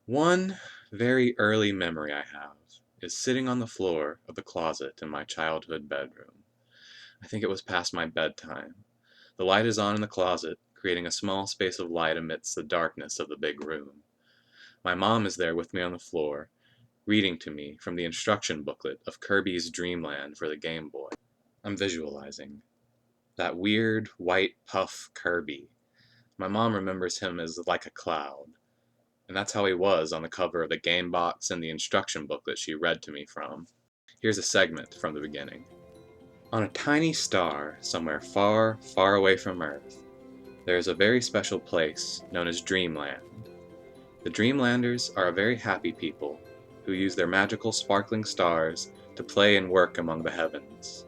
One very early memory I have is sitting on the floor of the closet in my childhood bedroom. I think it was past my bedtime. The light is on in the closet, creating a small space of light amidst the darkness of the big room. My mom is there with me on the floor, reading to me from the instruction booklet of Kirby's Dream Land for the Game Boy. I'm visualizing that weird white puff Kirby. My mom remembers him as like a cloud, and that's how he was on the cover of the game box and the instruction booklet she read to me from. Here's a segment from the beginning. On a tiny star somewhere far, far away from Earth, there is a very special place known as Dreamland. The Dreamlanders are a very happy people who use their magical sparkling stars to play and work among the heavens.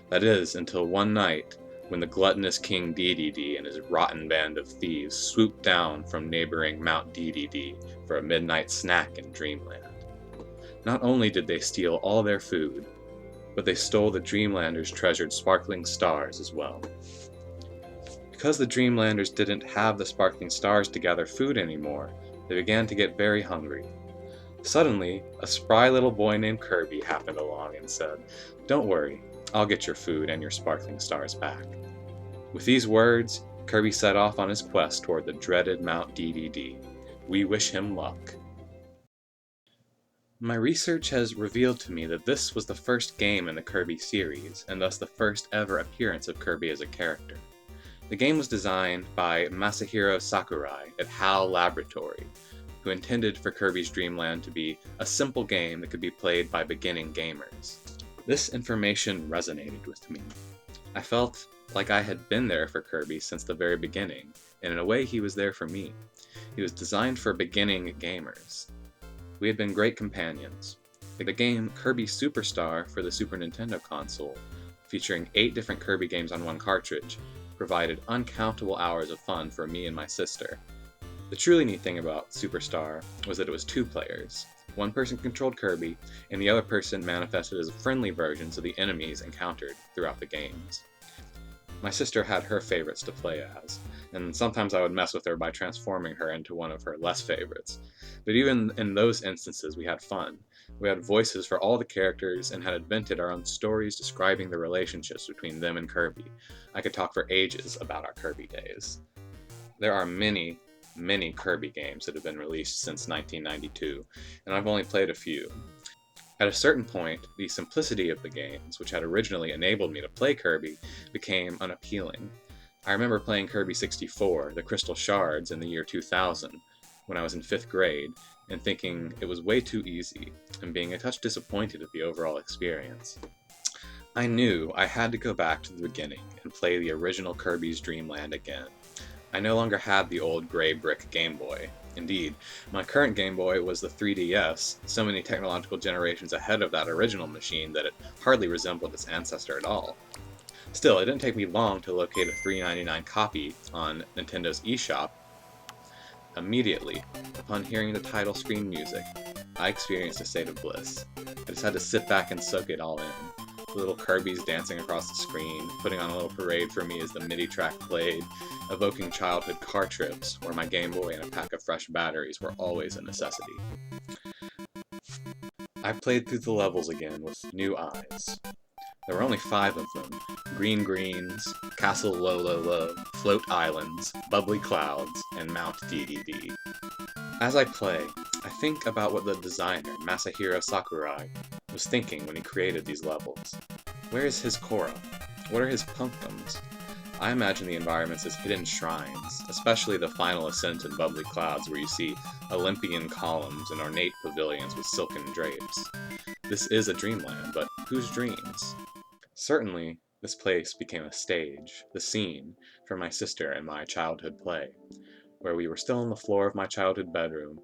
That is, until one night when the gluttonous King Dedede and his rotten band of thieves swooped down from neighboring Mount Dedede for a midnight snack in Dreamland. Not only did they steal all their food, but they stole the Dreamlanders' treasured sparkling stars as well. Because the Dreamlanders didn't have the sparkling stars to gather food anymore, they began to get very hungry. Suddenly, a spry little boy named Kirby happened along and said, "Don't worry, I'll get your food and your sparkling stars back." With these words, Kirby set off on his quest toward the dreaded Mount Dedede. We wish him luck. My research has revealed to me that this was the first game in the Kirby series, and thus the first ever appearance of Kirby as a character. The game was designed by Masahiro Sakurai at HAL Laboratory, who intended for Kirby's Dream Land to be a simple game that could be played by beginning gamers. This information resonated with me. I felt like I had been there for Kirby since the very beginning, and in a way he was there for me. He was designed for beginning gamers. We had been great companions. The game Kirby Superstar for the Super Nintendo console, featuring 8 different Kirby games on one cartridge, provided uncountable hours of fun for me and my sister. The truly neat thing about Superstar was that it was 2 players. One person controlled Kirby, and the other person manifested as friendly versions of the enemies encountered throughout the games. My sister had her favorites to play as, and sometimes I would mess with her by transforming her into one of her less favorites. But even in those instances we had fun. We had voices for all the characters and had invented our own stories describing the relationships between them and Kirby. I could talk for ages about our Kirby days. There are many Kirby games that have been released since 1992, and I've only played a few. At a certain point, the simplicity of the games, which had originally enabled me to play Kirby, became unappealing. I remember playing Kirby 64, the Crystal Shards, in the year 2000, when I was in 5th grade, and thinking it was way too easy, and being a touch disappointed at the overall experience. I knew I had to go back to the beginning and play the original Kirby's Dream Land again. I no longer had the old gray brick Game Boy. Indeed, my current Game Boy was the 3DS, so many technological generations ahead of that original machine that it hardly resembled its ancestor at all. Still, it didn't take me long to locate a $3.99 copy on Nintendo's eShop. Immediately, upon hearing the title screen music, I experienced a state of bliss. I just had to sit back and soak it all in. The little Kirby's dancing across the screen, putting on a little parade for me as the MIDI track played, evoking childhood car trips where my Game Boy and a pack of fresh batteries were always a necessity. I played through the levels again with new eyes. There were only 5 of them: Green Greens, Castle Lololo, Float Islands, Bubbly Clouds, and Mount Dedede. As I play, I think about what the designer, Masahiro Sakurai, was thinking when he created these levels. Where is his Korra? What are his punctums? I imagine the environments as hidden shrines, especially the final ascent in Bubbly Clouds where you see Olympian columns and ornate pavilions with silken drapes. This is a dreamland, but whose dreams? Certainly, this place became a stage, the scene, for my sister and my childhood play, where we were still on the floor of my childhood bedroom,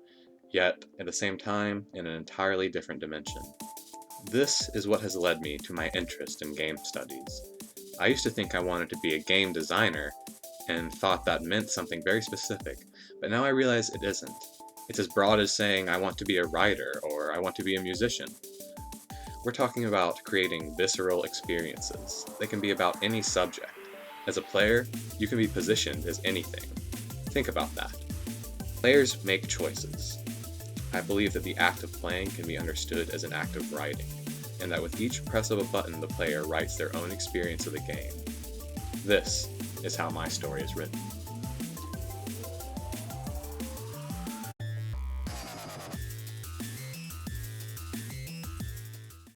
yet, at the same time, in an entirely different dimension. This is what has led me to my interest in game studies. I used to think I wanted to be a game designer, and thought that meant something very specific, but now I realize it isn't. It's as broad as saying I want to be a writer, or I want to be a musician. We're talking about creating visceral experiences. They can be about any subject. As a player, you can be positioned as anything. Think about that. Players make choices. I believe that the act of playing can be understood as an act of writing, and that with each press of a button the player writes their own experience of the game. This is how my story is written.